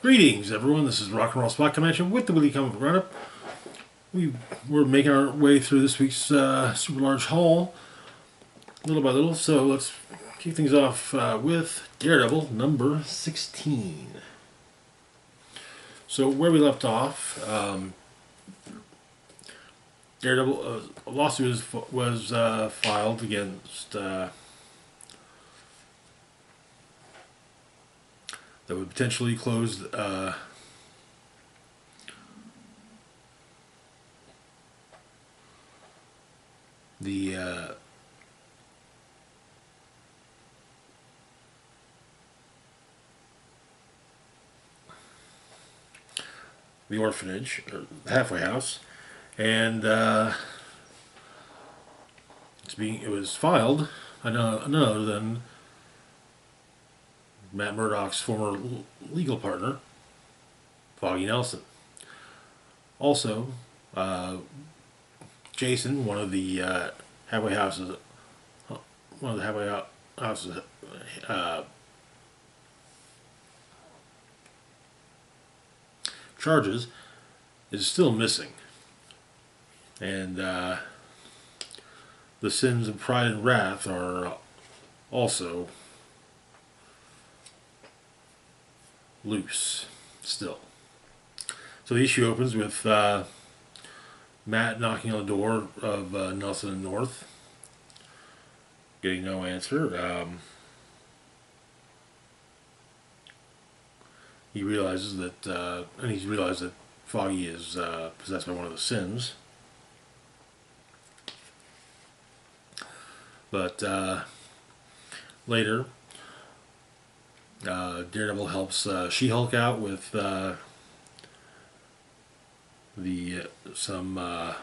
Greetings, everyone. This is Rock and Roll Spot Convention with the Weekly Comic Roundup. We're making our way through this week's super large haul, little by little. So let's kick things off with Daredevil number 16. So where we left off, Daredevil, a lawsuit was filed against that would potentially close the orphanage, or the halfway house, and it was filed by none other than Matt Murdock's former legal partner, Foggy Nelson. Also, Jason, one of the halfway houses charges, is still missing, and the sins of pride and wrath are also loose still. So the issue opens with Matt knocking on the door of Nelson and North, getting no answer. He realizes that, he's realized that Foggy is possessed by one of the sins. But later, Daredevil helps She-Hulk out with some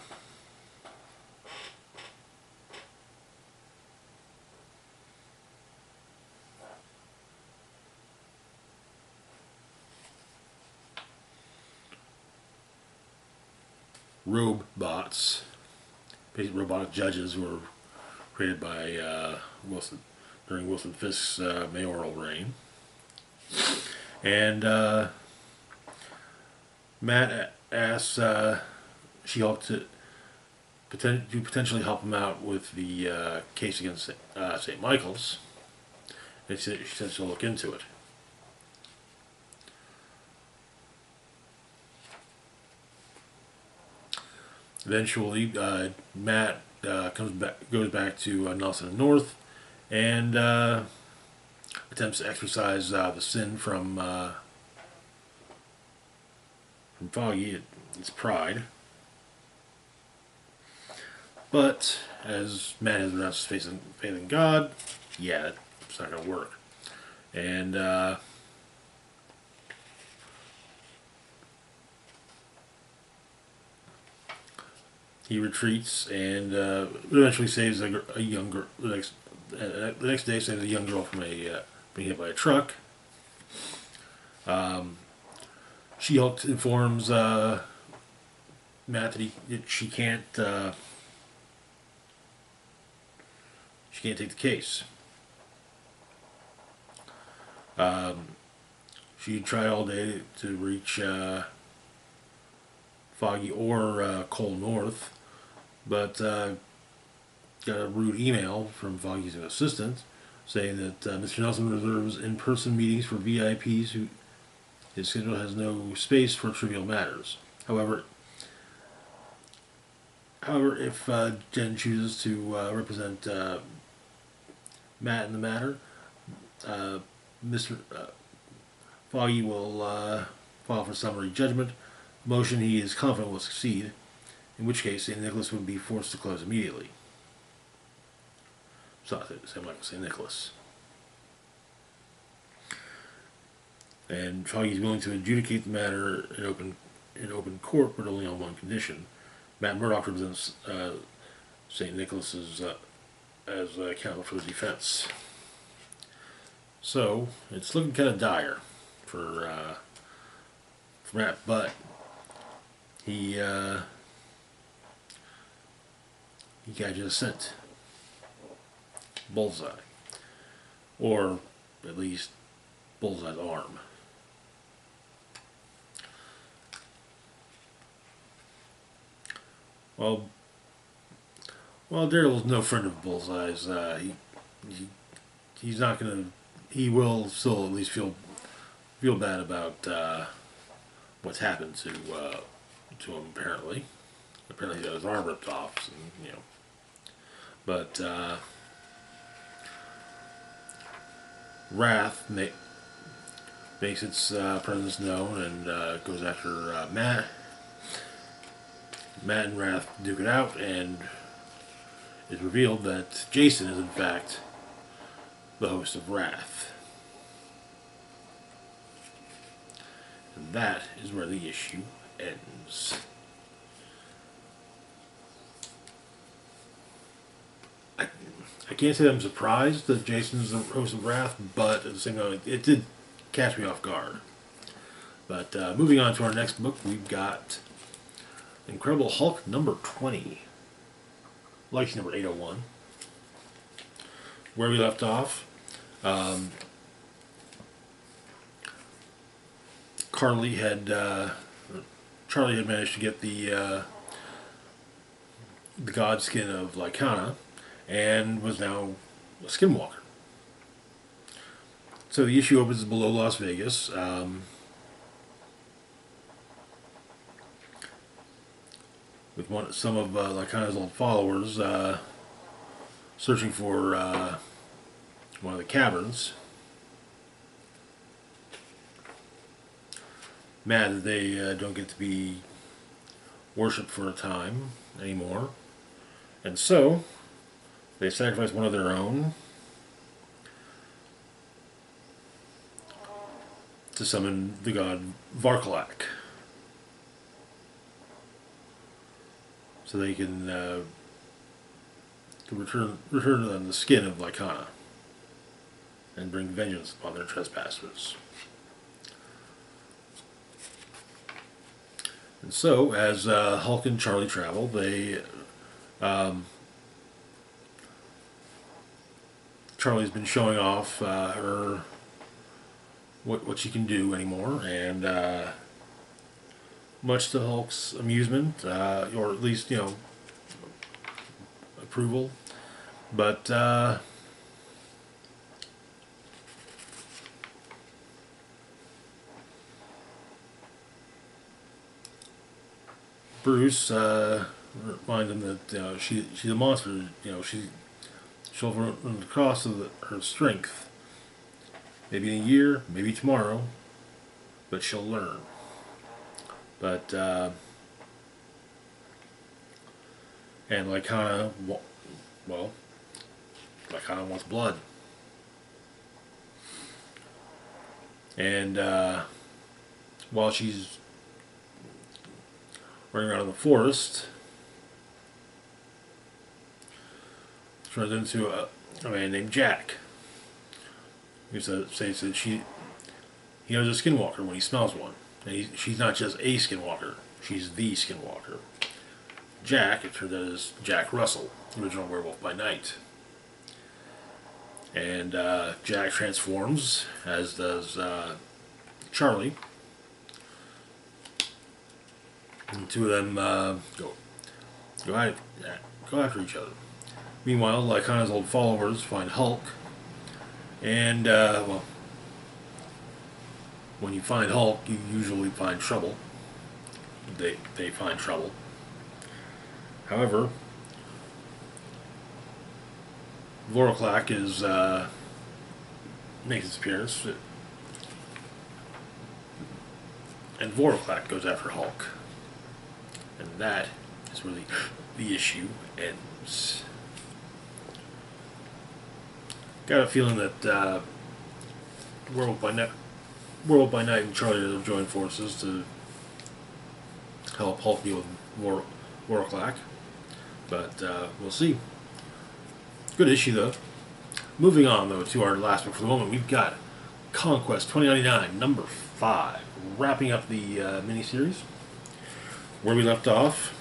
robots, basically robotic judges who were created by Wilson during Wilson Fisk's mayoral reign. And Matt asks She-Hulk to potentially help him out with the case against St. Michael's. And she says she'll look into it. Eventually, Matt goes back to Nelson and North, and attempts to exorcise the sin from Foggy. It's pride. But as Matt has renounced his faith in God, yeah, it's not going to work. And he retreats and eventually saves a young girl. The next day, saves a young girl from being hit by a truck. She-Hulk informs Matt that she can't take the case. She tried all day to reach Foggy or Cole North, but got a rude email from Foggy's assistant saying that Mr. Nelson reserves in-person meetings for VIPs who his schedule has no space for trivial matters. However, if Jen chooses to represent Matt in the matter, Mr. Foggy will file for summary judgment, motion he is confident will succeed, in which case St. Nicholas would be forced to close immediately. St. Nicholas. And Foggy is willing to adjudicate the matter in open court, but only on one condition. Matt Murdock represents St. Nicholas as counsel for the defense. So it's looking kind of dire for Matt, but he got just sent Bullseye, or at least Bullseye's arm. Well, Daredevil's no friend of Bullseye's. He he's not gonna. He will still at least feel bad about what's happened to him. Apparently he got his arm ripped off. And, but Wrath makes its presence known and goes after Matt. Matt and Wrath duke it out, and it's revealed that Jason is in fact the host of Wrath. And that is where the issue ends. I can't say that I'm surprised that Jason's the host of Wrath, but at the same time, it did catch me off guard. But moving on to our next book, we've got Incredible Hulk number 20. Legacy number 801. Where we left off, Charlie had managed to get the god skin of Lycana and was now a skinwalker. So the issue opens below Las Vegas. With some of Lycana's old followers searching for one of the caverns. Mad that they don't get to be worshipped for a time anymore. And so, they sacrifice one of their own to summon the god Varkalak. So they can return to them the skin of Lycana and bring vengeance upon their trespassers. And so, as Hulk and Charlie travel, they Charlie's been showing off her what she can do anymore, and much to Hulk's amusement, or at least approval, but Bruce reminds him that she's a monster. She'll run the cost of her strength. Maybe in a year, maybe tomorrow, but she'll learn. But and Lycana, Lycana wants blood, and while she's running around in the forest, she runs into a man named Jack, who says that he knows a skinwalker when he smells one. And she's not just a skinwalker, she's the skinwalker. Jack, it turns out, is Jack Russell, the original Werewolf by Night. And Jack transforms, as does Charlie. And the two of them go after each other. Meanwhile, Lycana's old followers find Hulk, and when you find Hulk, you usually find trouble. They find trouble. However, Vorklak makes its appearance, and Vorklak goes after Hulk, and that is where the issue ends. Got a feeling that World by Night and Charlie have joined forces to help Hulk deal with Vorklak, but we'll see. Good issue though. Moving on though to our last book for the moment, we've got Conquest 2099 number 5, wrapping up the miniseries. Where we left off,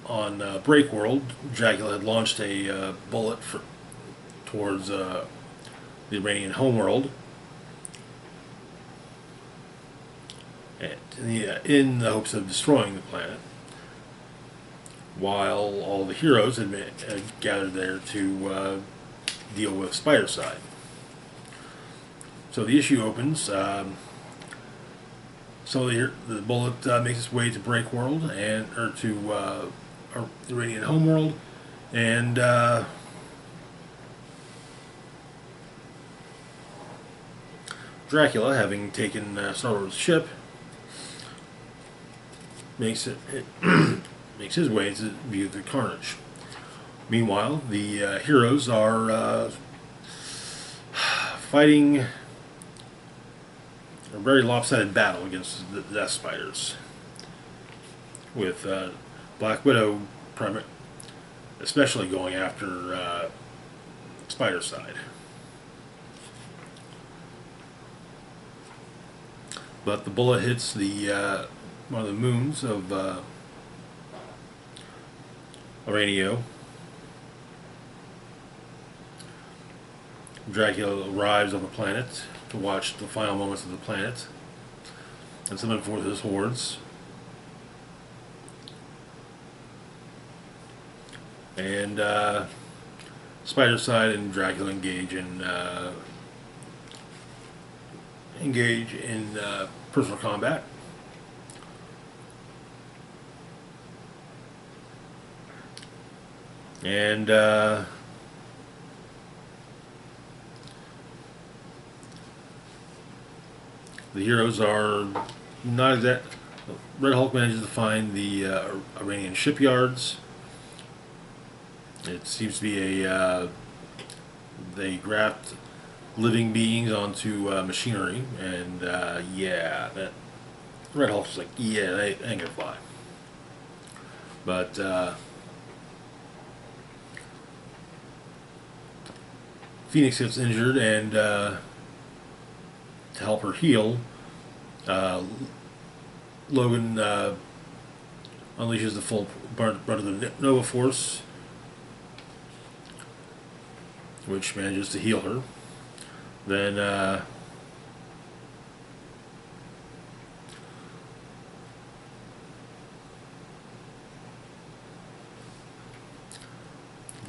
on Breakworld, Dracula had launched a bullet towards the Iranian homeworld, in the hopes of destroying the planet, while all the heroes had gathered there to deal with Spidercide. So the issue opens. So the bullet makes its way to Breakworld or to Iranian homeworld, and Dracula, having taken Star-Lord's ship, makes makes his way to view the carnage. Meanwhile, the heroes are fighting a very lopsided battle against the Death Spiders, with Black Widow especially going after Spidercide. But the bullet hits the one of the moons of Aranio. Dracula arrives on the planet to watch the final moments of the planet and summon forth his hordes. And Spidercide and Dracula engage in personal combat. And the heroes are not exact. Red Hulk manages to find the Iranian shipyards. It seems to be they graft living beings onto machinery, and yeah, that Red Hulk's like, yeah, they ain't gonna fly. But Phoenix gets injured, and to help her heal, Logan unleashes the full brunt of the Nova Force, which manages to heal her. Then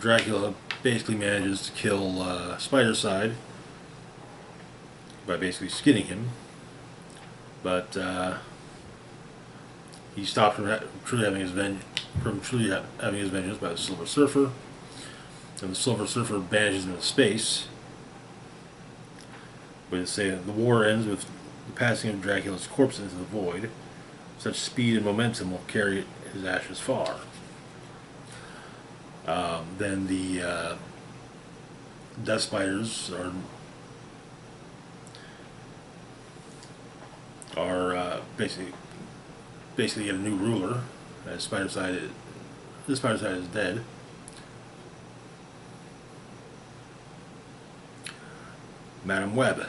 Dracula basically manages to kill Spidercide by basically skinning him, but he stopped from truly having his vengeance by the Silver Surfer, and the Silver Surfer banishes him into space. But say that the war ends with the passing of Dracula's corpse into the void. Such speed and momentum will carry his ashes far. Then the Death Spiders are basically get a new ruler, as Spidercide is dead. Madam Web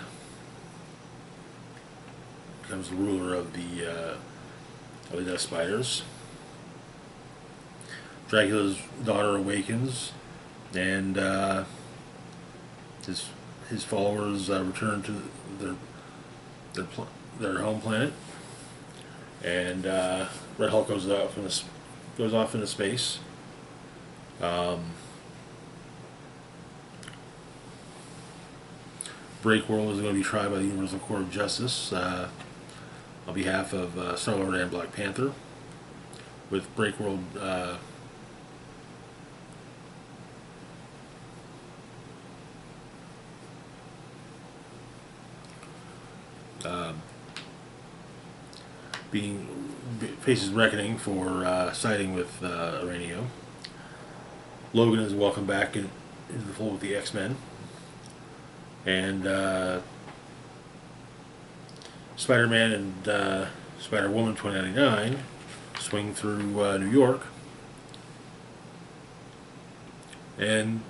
becomes the ruler of the Death Spiders. Dracula's daughter awakens, and his followers return to their home planet, and Red Hulk goes off into space. Breakworld is going to be tried by the Universal Court of Justice on behalf of Star-Lord and Black Panther, with Breakworld faces reckoning for siding with Aranio. Logan is welcomed back into the fold with the X-Men, and Spider-Man and Spider-Woman 2099 swing through New York, and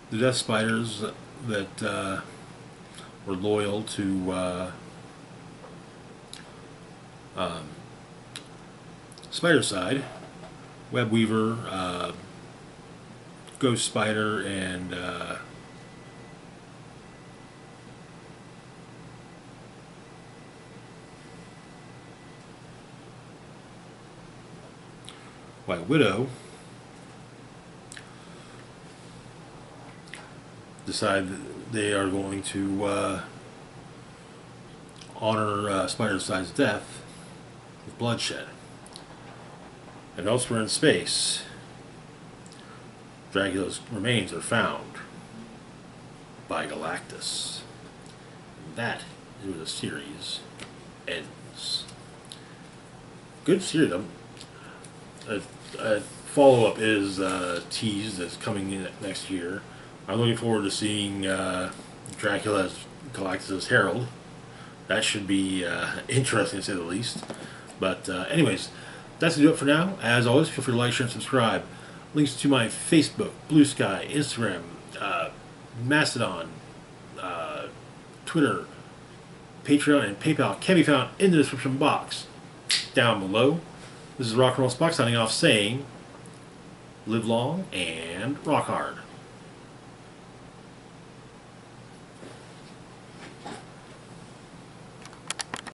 the Death Spiders that were loyal to Spidercide, Web Weaver, Ghost Spider, and White Widow decide that they are going to honor Spider-Side's death with bloodshed. And elsewhere in space, Dracula's remains are found by Galactus. And that is where the series ends. Good series. A follow-up is teased as coming in next year. I'm looking forward to seeing Dracula as Galactus' herald. That should be interesting to say the least. But anyways, that's going to do it for now. As always, feel free to like, share, and subscribe. Links to my Facebook, Blue Sky, Instagram, Mastodon, Twitter, Patreon, and PayPal can be found in the description box down below. This is Rock and Roll Spock signing off saying, live long and rock hard.